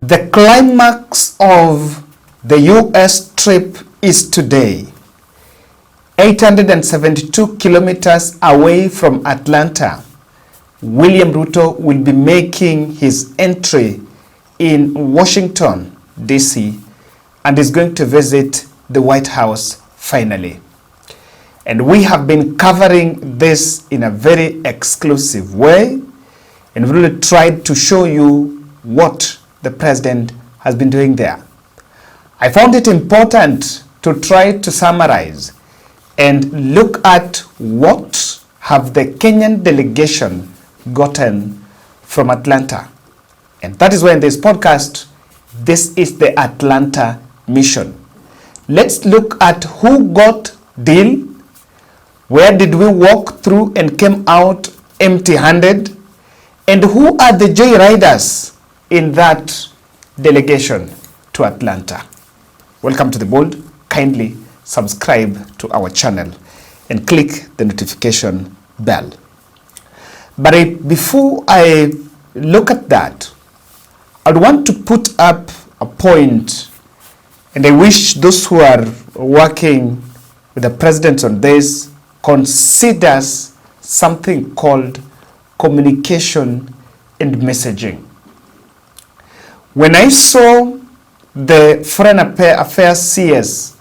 The climax of the US trip is today, 872 kilometers away from Atlanta. William Ruto will be making his entry in Washington, D.C., and is going to visit the White House finally. And we have been covering this in a very exclusive way, and we really tried to show you what the president has been doing there. I found it important to try to summarize and look at what have the Kenyan delegation gotten from Atlanta. And that is why in this podcast, this is the Atlanta mission. Let's look at who got deal, where did we walk through and came out empty-handed, and who are the joyriders in that delegation to Atlanta. Welcome to The Bold. Kindly subscribe to our channel and click the notification bell. But before I look at that, I'd want to put up a point, and I wish those who are working with the president on this considers something called communication and messaging. When I saw the Foreign Affairs CS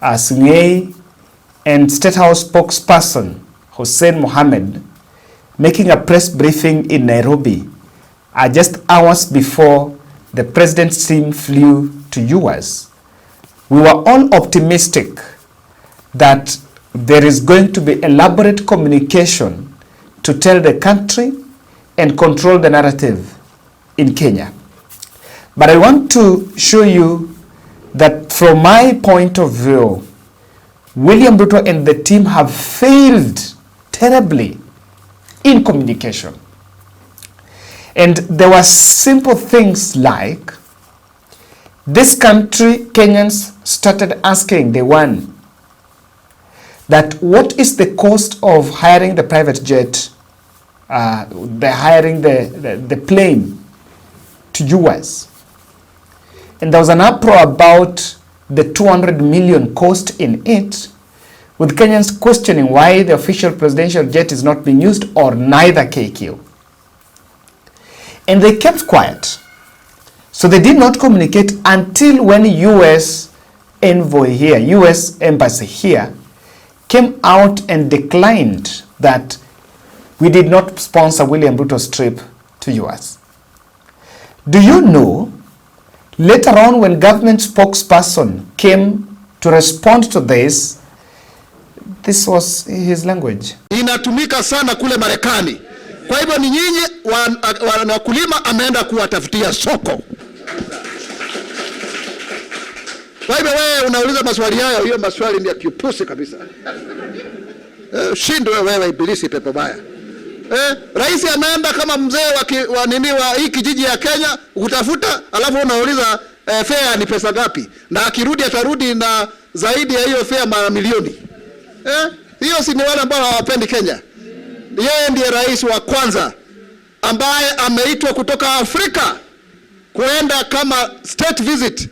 Sungei and State House spokesperson Hussein Mohammed making a press briefing in Nairobi just hours before the president's team flew to US, we were all optimistic that there is going to be elaborate communication to tell the country and control the narrative in Kenya. But I want to show you that from my point of view, William Ruto and the team have failed terribly in communication. And there were simple things like this country, Kenyans started asking day one that what is the cost of hiring the private jet, hiring the plane to US. And there was an uproar about the 200 million cost in it, with Kenyans questioning why the official presidential jet is not being used, or neither KQ. And they kept quiet. So they did not communicate until when US envoy here, US embassy here, came out and declined that we did not sponsor William Ruto's trip to US. Do you know, later on when government spokesperson came to respond to this was his language. Inatumika sana kule Marekani. Kwa hivyo ni nyinyi wanakulima ameenda kuwatafutia soko. Kwa hivyo wewe unauliza maswali hayo, hiyo maswali ni ya kiupusi kabisa. Shindwe wewe ibilisi pepo baya. Rais anaenda kama mzee wa hii kijiji ya Kenya kutafuta, alafu unauliza fare ni pesa ngapi? Na akirudi atarudi na zaidi ya hiyo fare mara milioni. Hiyo si ni wale ambao hawapendi Kenya. Yeye ndiye rais wa kwanza ambaye ameitwa kutoka Afrika kuenda kama state visit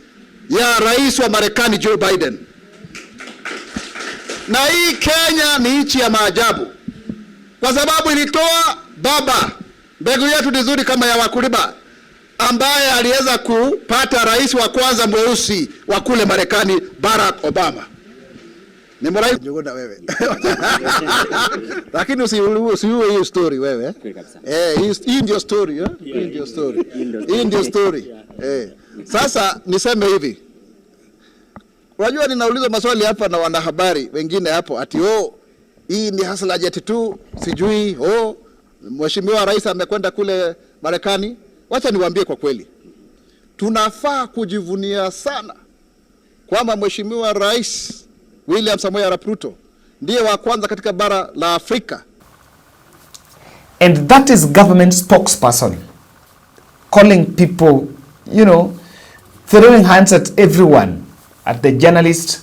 ya rais wa Marekani Joe Biden. Na hii Kenya ni nchi ya maajabu, kwa sababu ilitoa baba mbegu yetu nzuri kama ya wakulima, ambaye aliweza kupata rais wa kwanza mweusi wa kule Marekani, Barack Obama. Ni mrai jogoda wewe. Lakini usiue hiyo story wewe. Hii ndio story, hii ndio story. Hii ndio story. Sasa niseme hivi. Unajua ninauliza maswali hapa na wanahabari wengine hapo ati hii ni hasla jet tu, sijui mheshimiwa rais amekwenda kule Marekani. Wacha niwaambie kwa kweli, tunafaa kujivunia sana kwamba mheshimiwa rais William Samoei Arap Ruto ndiye wa kwanza katika bara la Afrika. And that is government spokesperson calling people, throwing hands at everyone, at the journalists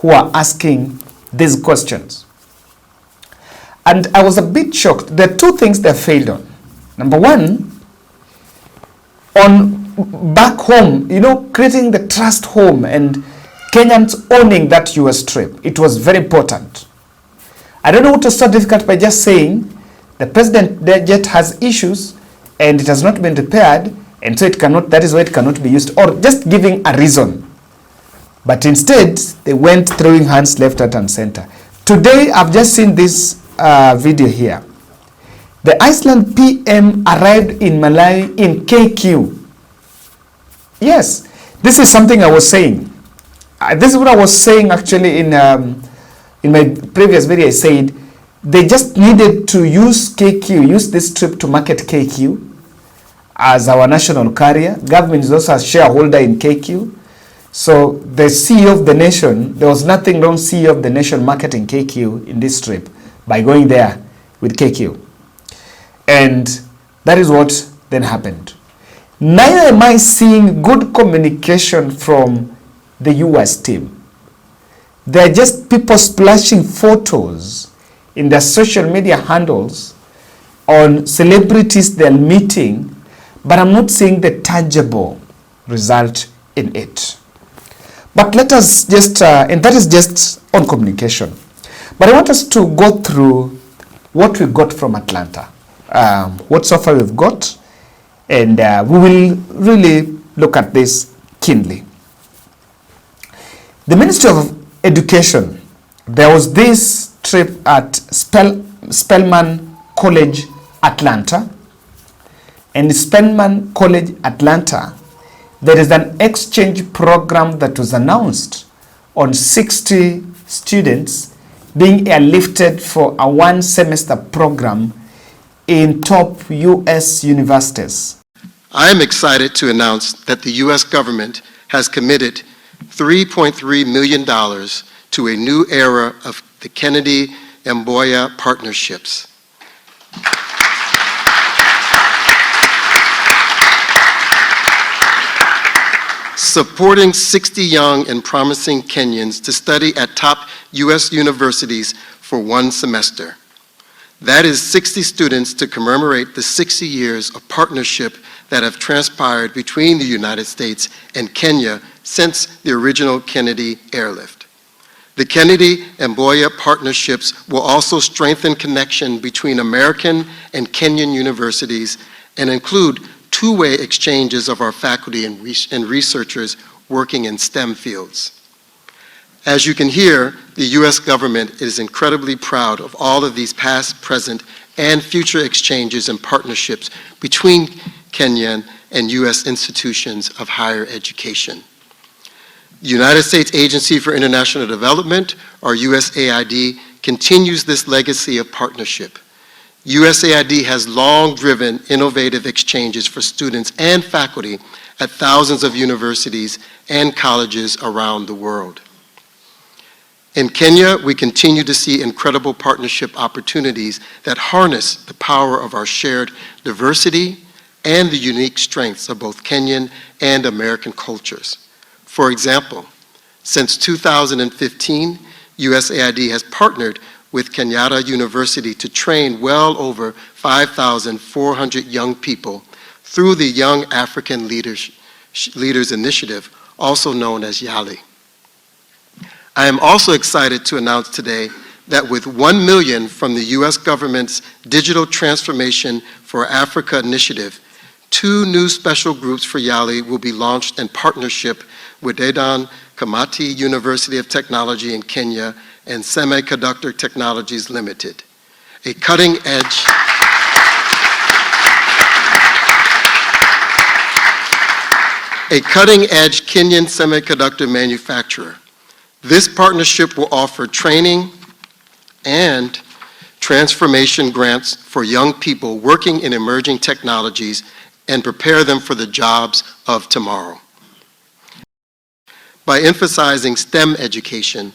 who are asking these questions. And I was a bit shocked. There are two things they failed on. Number one, on back home, you know, creating the trust home and Kenyans owning that US trip. It was very important. I don't know what was so difficult by just saying the president jet has issues and it has not been repaired, and so it cannot, that is why it cannot be used, or just giving a reason. But instead, they went throwing hands left, right, and center. Today, I've just seen this video here. The Iceland PM arrived in Malawi in KQ. Yes, this is something I was saying. This is what I was saying actually in my previous video. I said they just needed to use KQ, use this trip to market KQ as our national carrier. Government is also a shareholder in KQ. So the CEO of the nation, there was nothing wrong CEO of the nation marketing KQ in this trip by going there with KQ. And that is what then happened. Neither am I seeing good communication from the US team. They're just people splashing photos in their social media handles on celebrities they're meeting, but I'm not seeing the tangible result in it. But let us just, and that is just on communication. But I want us to go through what we got from Atlanta, what so far we've got, and we will really look at this keenly. The Ministry of Education, there was this trip at Spelman College, Atlanta. And Spelman College, Atlanta, there is an exchange program that was announced on 60 students being airlifted for a one-semester program in top U.S. universities. I am excited to announce that the U.S. government has committed $3.3 million to a new era of the Kennedy-Mboya partnerships. Supporting 60 young and promising Kenyans to study at top U.S. universities for one semester. That is 60 students to commemorate the 60 years of partnership that have transpired between the United States and Kenya since the original Kennedy airlift. The Kennedy-Mboya partnerships will also strengthen connection between American and Kenyan universities and include two-way exchanges of our faculty and researchers working in STEM fields. As you can hear, the U.S. government is incredibly proud of all of these past, present, and future exchanges and partnerships between Kenyan and U.S. institutions of higher education. The United States Agency for International Development, or USAID, continues this legacy of partnership. USAID has long driven innovative exchanges for students and faculty at thousands of universities and colleges around the world. In Kenya, we continue to see incredible partnership opportunities that harness the power of our shared diversity and the unique strengths of both Kenyan and American cultures. For example, since 2015, USAID has partnered with Kenyatta University to train well over 5,400 young people through the Young African Leaders Initiative, also known as YALI. I am also excited to announce today that with $1 million from the U.S. government's Digital Transformation for Africa initiative, 2 new special groups for YALI will be launched in partnership with Dedan Kimathi University of Technology in Kenya and Semiconductor Technologies Limited, a cutting-edge Kenyan semiconductor manufacturer. This partnership will offer training and transformation grants for young people working in emerging technologies and prepare them for the jobs of tomorrow. By emphasizing STEM education,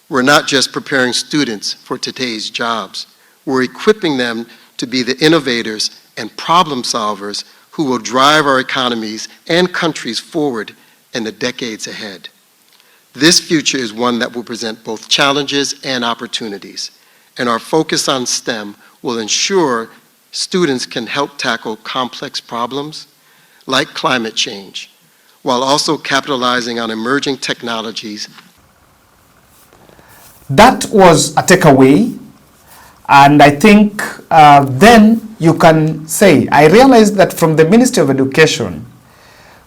we're not just preparing students for today's jobs, we're equipping them to be the innovators and problem solvers who will drive our economies and countries forward in the decades ahead. This future is one that will present both challenges and opportunities, and our focus on STEM will ensure students can help tackle complex problems, like climate change, while also capitalizing on emerging technologies. That was a takeaway, and I think then you can say, I realized that from the Ministry of Education,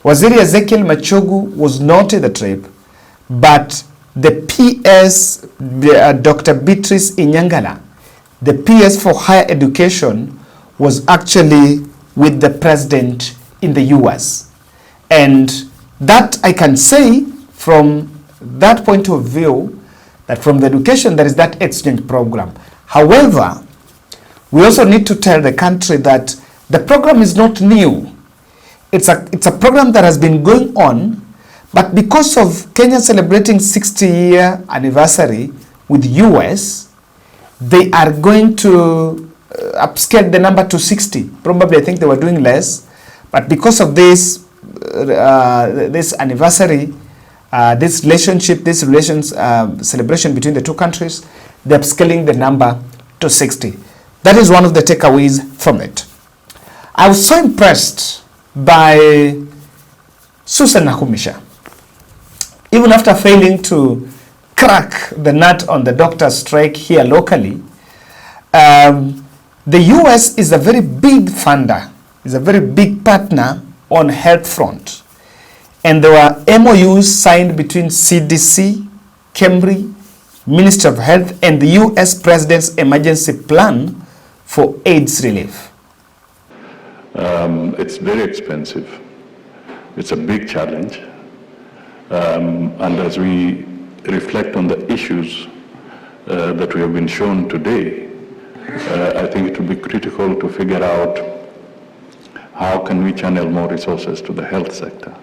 Waziri Ezekiel Machogu was not in the trip, but the PS, Dr. Beatrice Inyangala, the PS for Higher Education, was actually with the president in the US. And that I can say from that point of view, that from the education there is that exchange program. However, we also need to tell the country that the program is not new. It's a program that has been going on, but because of Kenya celebrating 60-year anniversary with US, they are going to upscale the number to 60. Probably I think they were doing less, but because of this this anniversary, this relationship, this celebration between the two countries, they're upscaling the number to 60. That is one of the takeaways from it. I was so impressed by Susan Nakumisha. Even after failing to crack the nut on the doctor's strike here locally, the US is a very big funder, is a very big partner on health front. And there were MOUs signed between CDC, KEMRI, Ministry of Health, and the US President's emergency plan for AIDS relief. It's very expensive. It's a big challenge. And as we reflect on the issues that we have been shown today, I think it will be critical to figure out how can we channel more resources to the health sector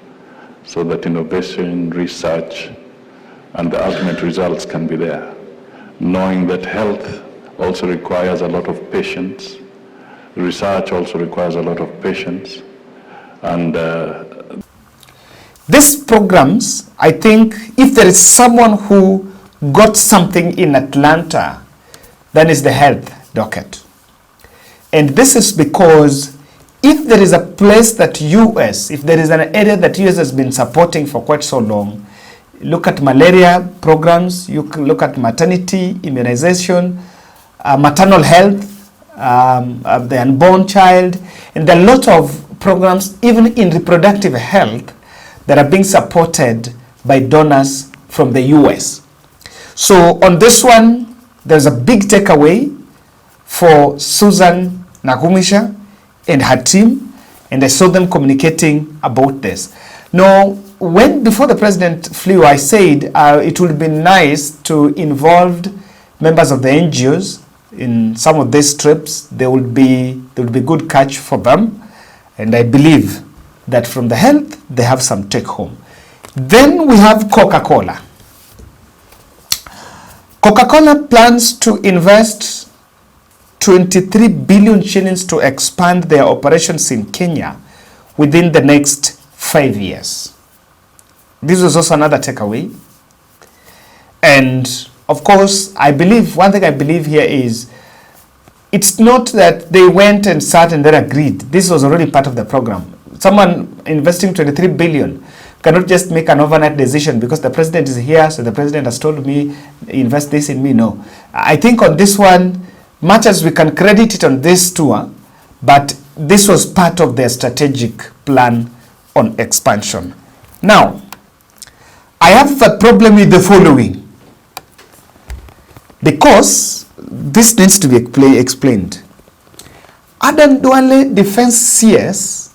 so that innovation, research, and the ultimate results can be there, knowing that health also requires a lot of patience, research also requires a lot of patience, and these programs, I think, if there is someone who got something in Atlanta, then it's the health docket. And this is because if there is a place that US, if there is an area that US has been supporting for quite so long, look at malaria programs, you can look at maternity, immunization, maternal health, the unborn child, and there are a lot of programs, even in reproductive health, that are being supported by donors from the US. So on this one, there's a big takeaway for Susan Nakumisha and her team, and I saw them communicating about this. Now, before the president flew, I said it would be nice to involve members of the NGOs in some of these trips. There will be good catch for them, and I believe that from the health, they have some take home. Then we have Coca-Cola. Coca-Cola plans to invest 23 billion shillings to expand their operations in Kenya within the next 5 years. This was also another takeaway. And of course, one thing I believe here is, it's not that they went and sat and then agreed. This was already part of the program. Someone investing 23 billion cannot just make an overnight decision because the president is here, so the president has told me, invest this in me. No. I think on this one, much as we can credit it on this tour, but this was part of their strategic plan on expansion. Now, I have a problem with the following, because this needs to be explained. Adan Duale Defense CS,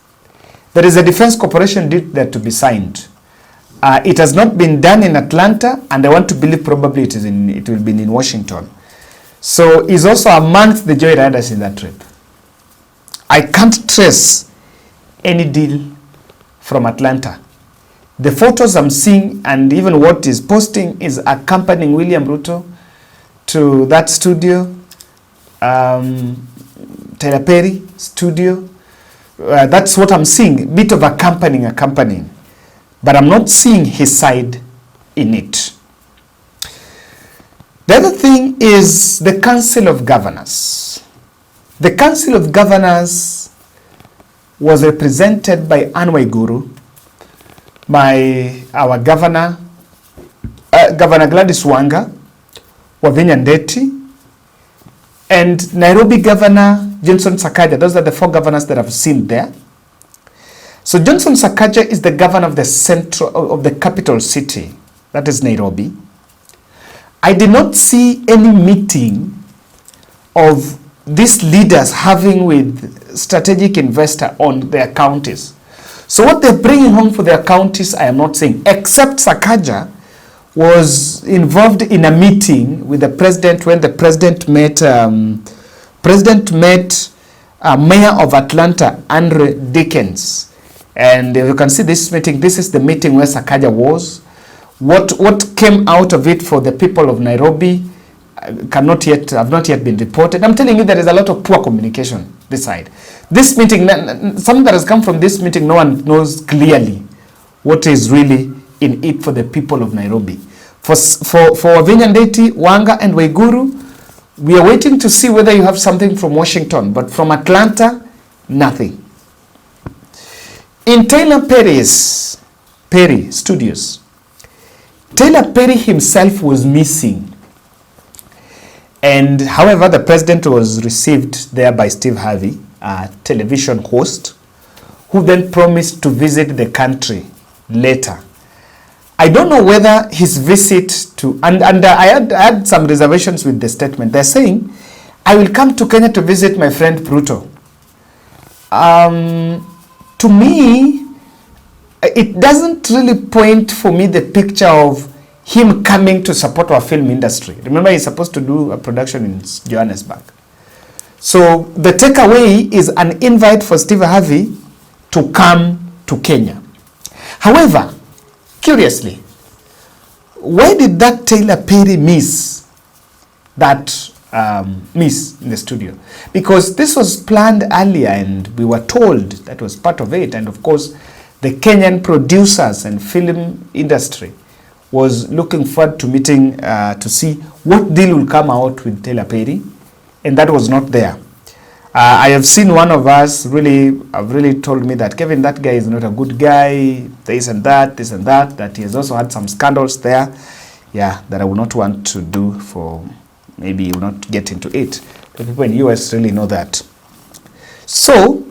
there is a defense cooperation deal that to be signed. It has not been done in Atlanta, and I want to believe probably it will be in Washington. So he's also amongst the joyriders in that trip. I can't trace any deal from Atlanta. The photos I'm seeing and even what is posting is accompanying William Ruto to that studio, Tyler Perry studio. That's what I'm seeing, bit of accompanying. But I'm not seeing his side in it. The other thing is the Council of Governors. The Council of Governors was represented by Anne Waiguru, our governor, Governor Gladys Wanga, Wavinya Ndeti, and Nairobi Governor Johnson Sakaja. Those are the 4 governors that I've seen there. So Johnson Sakaja is the governor of the capital city, that is Nairobi. I did not see any meeting of these leaders having with strategic investor on their counties. So what they're bringing home for their counties, I am not saying, except Sakaja was involved in a meeting with the president when the president met Mayor of Atlanta, Andre Dickens. And you can see this meeting. This is the meeting where Sakaja was. What came out of it for the people of Nairobi have not yet been reported. I'm telling you, there is a lot of poor communication this side. This meeting, something that has come from this meeting, no one knows clearly what is really in it for the people of Nairobi. For Wavinya Ndeti, Wanga, and Waiguru, we are waiting to see whether you have something from Washington, but from Atlanta, nothing. In Taylor Perry Studios, Taylor Perry himself was missing. And however, the president was received there by Steve Harvey, a television host, who then promised to visit the country later. I don't know whether his visit to, and I had some reservations with the statement. They're saying, I will come to Kenya to visit my friend Ruto. To me, it doesn't really point for me the picture of him coming to support our film industry. Remember, he's supposed to do a production in Johannesburg. So the takeaway is an invite for Steve Harvey to come to Kenya. However, curiously, why did that Taylor Perry miss in the studio? Because this was planned earlier and we were told that was part of it. And of course, the Kenyan producers and film industry was looking forward to meeting to see what deal will come out with Taylor Perry, and that was not there. I have seen one of us really told me that Kevin, that guy is not a good guy, this and that, that he has also had some scandals there, yeah, that I would not want to do for, maybe you will not get into it. The people in the US really know that. So,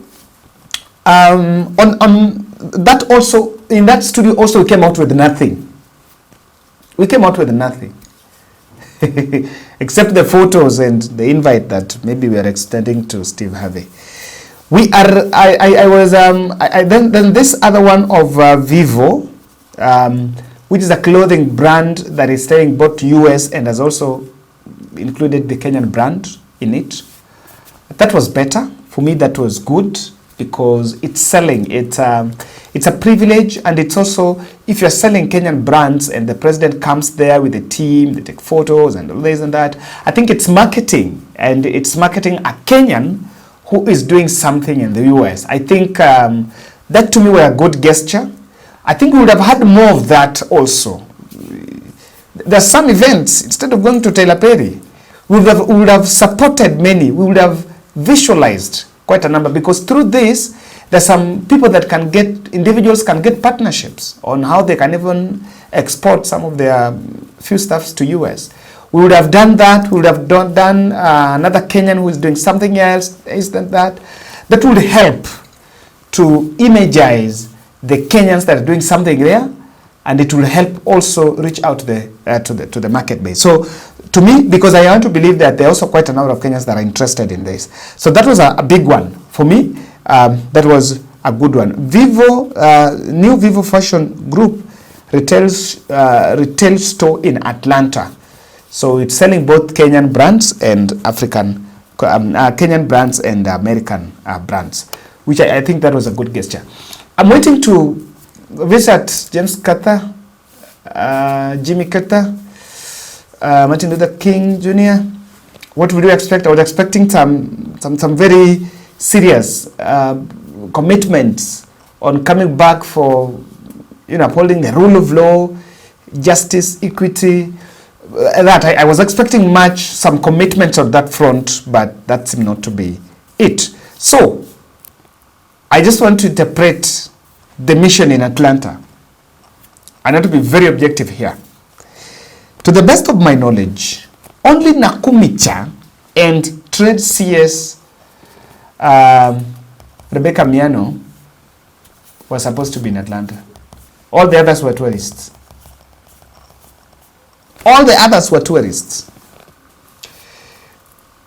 on that also, in that studio also we came out with nothing. We came out with nothing. Except the photos and the invite that maybe we are extending to Steve Harvey. We are, then this other one of Vivo, which is a clothing brand that is staying both US and has also included the Kenyan brand in it. That was better. For me, that was good because it's selling. It's a privilege, and it's also, if you're selling Kenyan brands and the president comes there with a team, they take photos and all this and that, I think it's marketing, and it's marketing a Kenyan who is doing something in the US. I think that to me were a good gesture. I think we would have had more of that also. There's some events, instead of going to Taylor Perry, we would have supported many, we would have visualized quite a number, because through this, there's some people that can get, individuals can get partnerships on how they can even export some of their few stuffs to US. We would have done that. We would have done another Kenyan who is doing something else, that would help to imagize the Kenyans that are doing something there, and it will help also reach out to the market base. So to me, because I want to believe that there are also quite a number of Kenyans that are interested in this. So that was a big one for me. That was a good one. Vivo, new Vivo Fashion Group retail store in Atlanta. So it's selling both Kenyan brands and Kenyan brands and American brands, which I think that was a good gesture. I'm waiting to visit James Carter, Jimmy Carter, Martin Luther King Jr. What would you expect? I was expecting some very serious commitments on coming back for, upholding the rule of law, justice, equity. That I was expecting some commitments on that front, but that seemed not to be it. So I just want to interpret the mission in Atlanta. I need to be very objective here. To the best of my knowledge, only Nakumicha and Trade CS Rebecca Miano were supposed to be in Atlanta. All the others were tourists. All the others were tourists.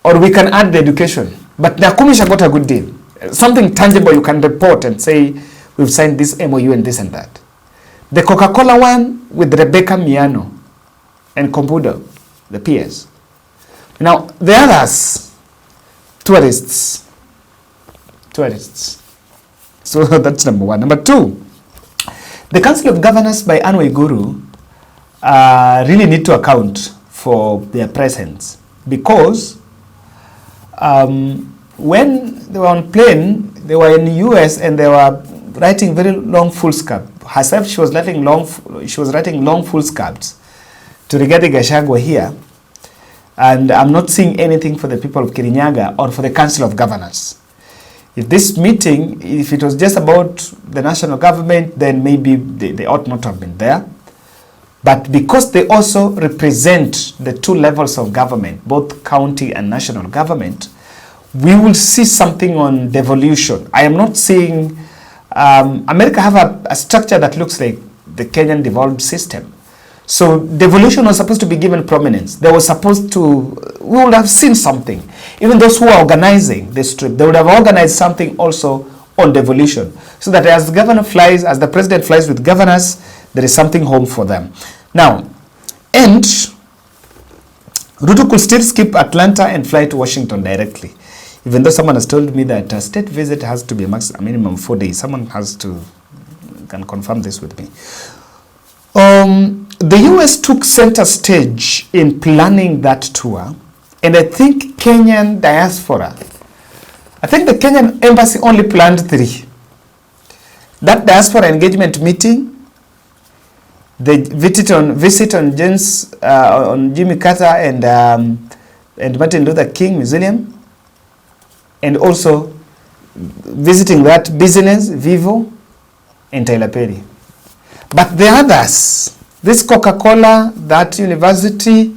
Or we can add the education. But Nakumisha got a good deal. Something tangible you can report and say, we've signed this MOU and this and that. The Coca-Cola one with Rebecca Miano and Kombudo, the PS. Now, the others, tourists. Tourists. So that's number one. Number two, the Council of Governors by Anne Waiguru really need to account for their presence, because when they were on plane, they were in the US and they were writing very long full skirt. Herself, she was writing long full skirts to Rigathi Gachagua here, and I'm not seeing anything for the people of Kirinyaga or for the Council of Governors. If this meeting, if it was just about the national government, then maybe they ought not to have been there. But because they also represent the two levels of government, both county and national government, we will see something on devolution. I am not seeing America have a structure that looks like the Kenyan devolved system. So devolution was supposed to be given prominence. They were supposed to, we would have seen something. Even those who are organizing this trip, they would have organized something also on devolution. So that as the governor flies, as the president flies with governors, there is something home for them. Now, and Ruto could still skip Atlanta and fly to Washington directly. Even though someone has told me that a state visit has to be a minimum 4 days. Someone can confirm this with me. The US took center stage in planning that tour, and I think Kenyan diaspora, I think the Kenyan embassy only planned 3. That diaspora engagement meeting, the visit on Jimmy Carter and Martin Luther King Museum, and also visiting that business, Vivo, and Tyler Perry. But the others, this Coca-Cola, that university,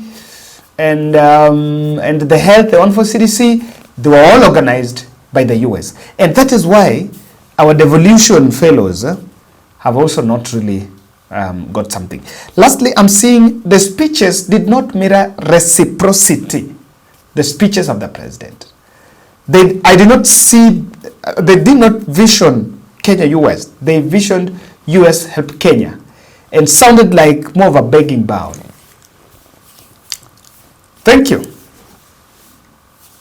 and the health, the one for CDC, they were all organized by the US. And that is why our devolution fellows have also not really got something. Lastly, I'm seeing the speeches did not mirror reciprocity, the speeches of the president. I did not see, they did not vision Kenya-US. They visioned US help Kenya, and sounded like more of a begging bowl. Thank you.